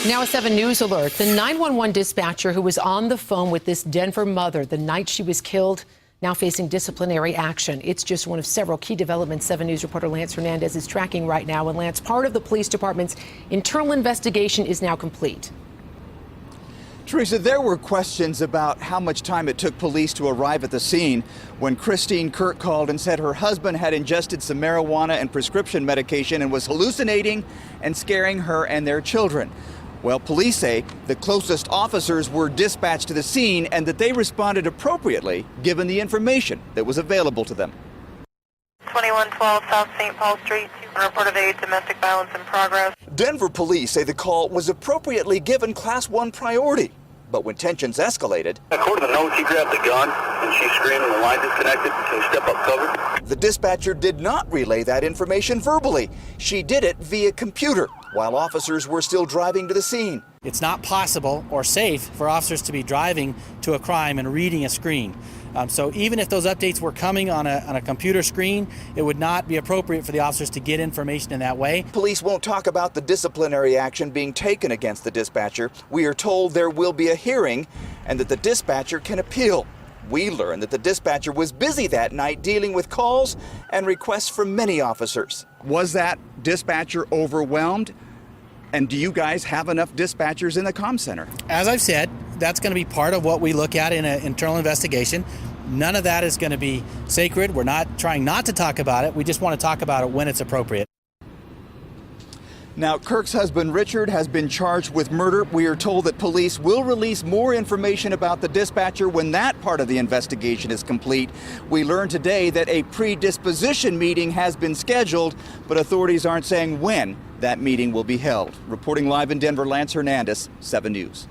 Now a 7 News alert. The 911 dispatcher who was on the phone with this Denver mother the night she was killed now facing disciplinary action. It's just one of several key developments 7 News reporter Lance Hernandez is tracking right now. And Lance, part of the police department's internal investigation is now complete. Teresa, there were questions about how much time it took police to arrive at the scene when Christine Kirk called and said her husband had ingested some marijuana and prescription medication and was hallucinating and scaring her and their children. Well, police say the closest officers were dispatched to the scene and that they responded appropriately given the information that was available to them. 2112 South St. Paul Street, report of aid, domestic violence in progress. Denver police say the call was appropriately given Class 1 priority. But when tensions escalated, according to the note, she grabbed the gun and she screamed and the line disconnected. Can you step up cover? The dispatcher did not relay that information verbally. She did it via computer while officers were still driving to the scene. It's not possible or safe for officers to be driving to a crime and reading a screen. So even if those updates were coming on a computer screen, it would not be appropriate for the officers to get information in that way. Police won't talk about the disciplinary action being taken against the dispatcher. We are told there will be a hearing and that the dispatcher can appeal. We learned that the dispatcher was busy that night dealing with calls and requests from many officers. Was that dispatcher overwhelmed? And do you guys have enough dispatchers in the comm center? As I've said, that's going to be part of what we look at in an internal investigation. None of that is going to be sacred. We're not trying not to talk about it. We just want to talk about it when it's appropriate. Now, Kirk's husband, Richard, has been charged with murder. We are told that police will release more information about the dispatcher when that part of the investigation is complete. We learned today that a predisposition meeting has been scheduled, but authorities aren't saying when that meeting will be held. Reporting live in Denver, Lance Hernandez, 7 News.